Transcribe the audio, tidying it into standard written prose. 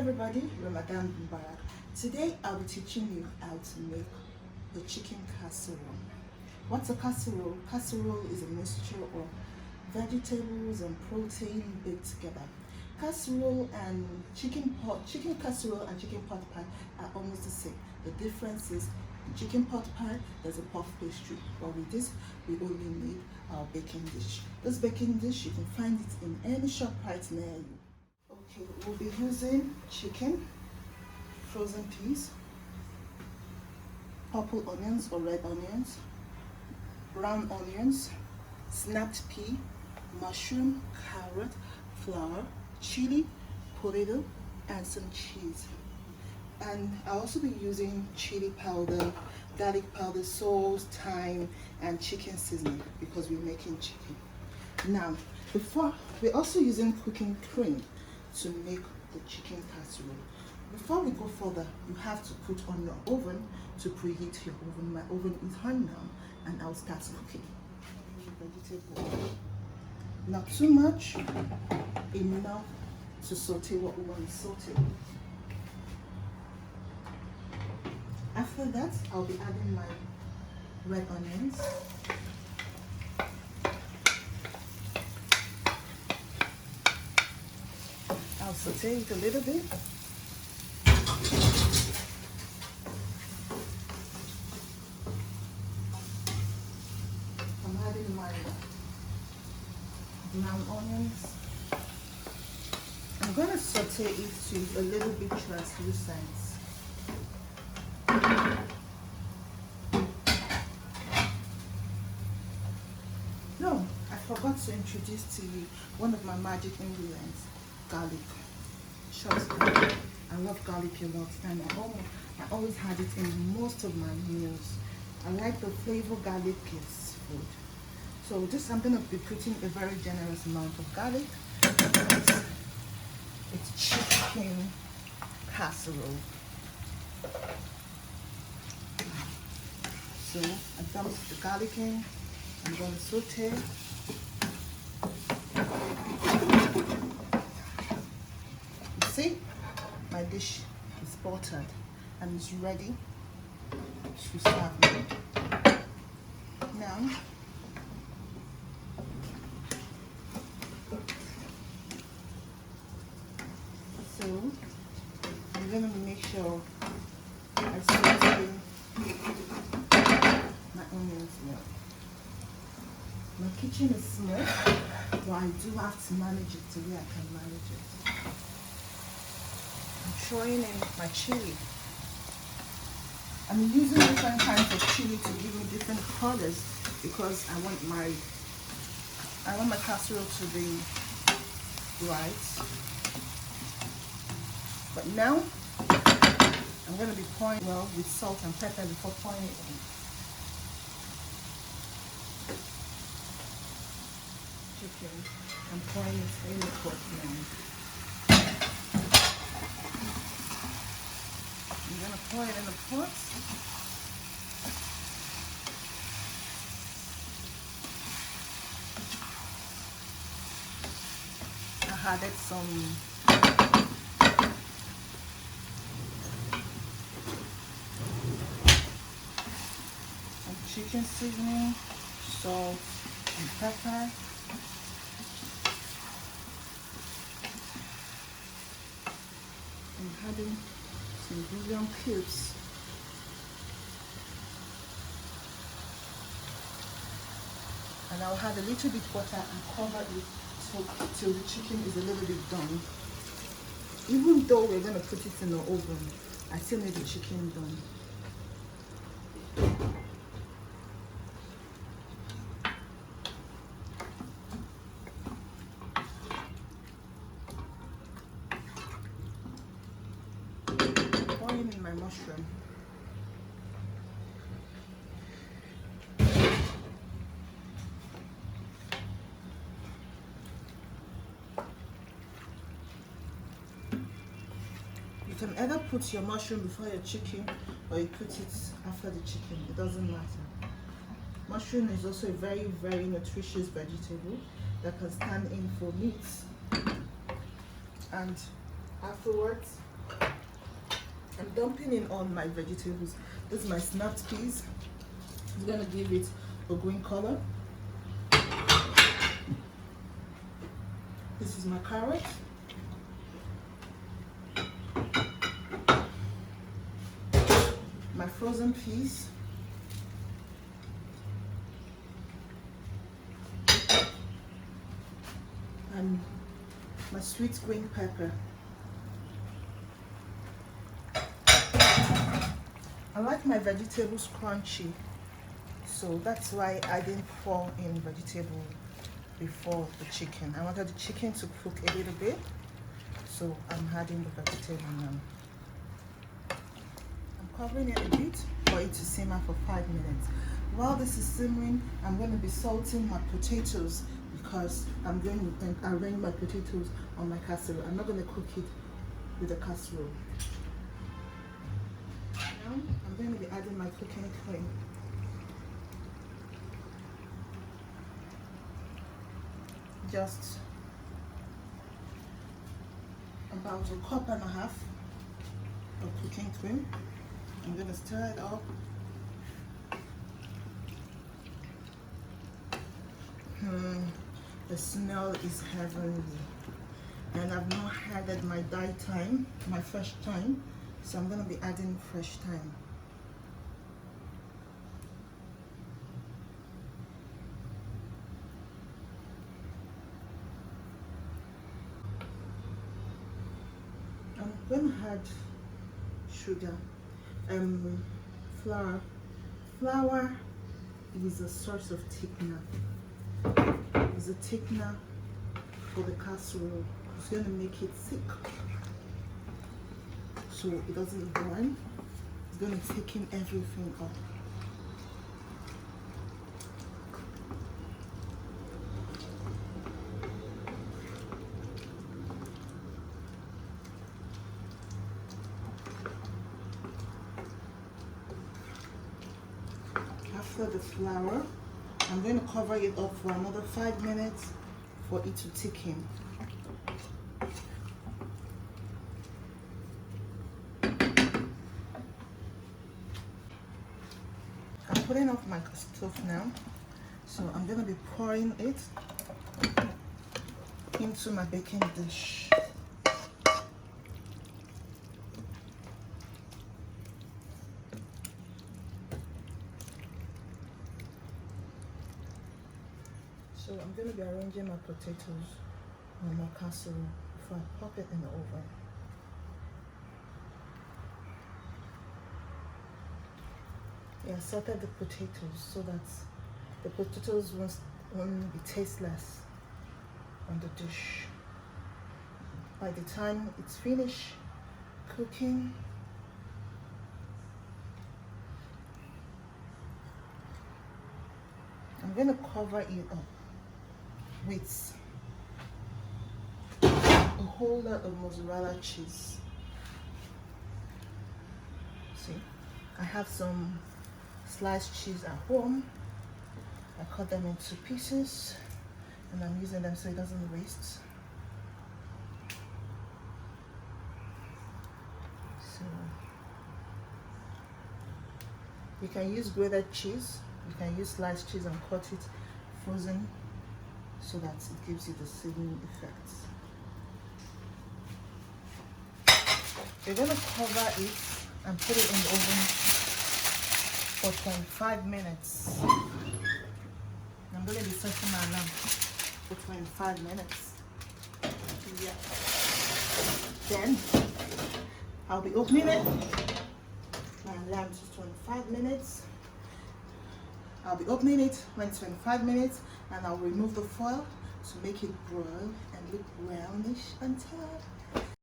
Everybody, Ramadan Mubarak. Today I'll be teaching you how to make the chicken casserole. What's a casserole? Casserole is a mixture of vegetables and protein baked together. Casserole and chicken casserole and chicken pot pie are almost the same. The difference is in chicken pot pie there's a puff pastry, but with this we only need our baking dish. This baking dish you can find it in any shop right near you. Okay, we'll be using chicken, frozen peas, purple onions or red onions, brown onions, snapped pea, mushroom, carrot, flour, chili, potato, and some cheese. And I'll also be using chili powder, garlic powder, salt, thyme, and chicken seasoning because we're making chicken. Now, we're also using cooking cream to make the chicken casserole. Before we go further, you have to put on your oven to preheat your oven. My oven is on now and I'll start cooking. Vegetable. Not too much, enough to saute what we want to saute. After that, I'll be adding my red onions. I'll saute it a little bit. I'm adding my brown onions. I'm going to saute it to a little bit translucent. No, I forgot to introduce to you one of my magic ingredients, garlic. Chopped garlic. I love garlic a lot and I always had it in most of my meals. I like the flavor garlic gives food. So this I'm going to be putting a very generous amount of garlic. It's chicken casserole. So I dumped the garlic in. I'm going to saute. See, my dish is buttered and is ready to serve me. Now, so I'm going to make sure I saute my onions well. My kitchen is small, but I do have to manage it the way I can manage it. I'm throwing in my chili. I'm using different kinds of chili to give me different colors because I want my casserole to be bright. But now I'm going to be pouring well with salt and pepper before pouring it in. Chicken. I'm pouring it in the pot now. I'm going to pour it in the pot. I added some chicken seasoning, salt, and pepper. I'm adding some bouillon cubes. And I'll add a little bit water and cover it till the chicken is a little bit done. Even though we're going to put it in the oven, I still need the chicken done. Pouring in my mushroom. You can either put your mushroom before your chicken or you put it after the chicken. It doesn't matter. Mushroom is also a very, very nutritious vegetable that can stand in for meats. And afterwards, I'm dumping in all my vegetables. This is my snapped peas. I'm gonna give it a green color. This is my carrot. My frozen peas. And my sweet green pepper. I like my vegetables crunchy, so that's why I didn't pour in vegetable before the chicken. I wanted the chicken to cook a little bit, so I'm adding the vegetable now. I'm covering it a bit for it to simmer for 5 minutes. While this is simmering, I'm going to be salting my potatoes because I'm going to arrange my potatoes on my casserole. I'm not going to cook it with a casserole. Now I'm going to be adding my cooking cream. Just about 1.5 cups of cooking cream. I'm going to stir it up. The smell is heavenly, and I've not added my dye thyme, my fresh thyme, so I'm going to be adding fresh thyme. I'm going to add sugar, flour. Flour is a source of thickener. It's a thickener for the casserole. It's going to make it thick so it doesn't burn. It's going to thicken everything up. After the flour, I'm going to cover it up for another 5 minutes for it to thicken. I'm putting off my stove now, so I'm going to be pouring it into my baking dish. So I'm going to be arranging my potatoes on my casserole before I pop it in the oven. Yeah, I salted the potatoes so that the potatoes won't be tasteless on the dish. By the time it's finished cooking, I'm going to cover it up with a whole lot of mozzarella cheese. See, I have some sliced cheese at home. I cut them into pieces and I'm using them so it doesn't waste. So you can use grated cheese, you can use sliced cheese and cut it frozen so that it gives you the seasoning effect. You're going to cover it and put it in the oven for 25 minutes. I'm going to be setting my alarm for 25 minutes. Yeah. Then I'll be opening it. My alarm is 25 minutes. I'll be opening it when it's 25 minutes and I'll remove the foil to make it broil and look brownish on top.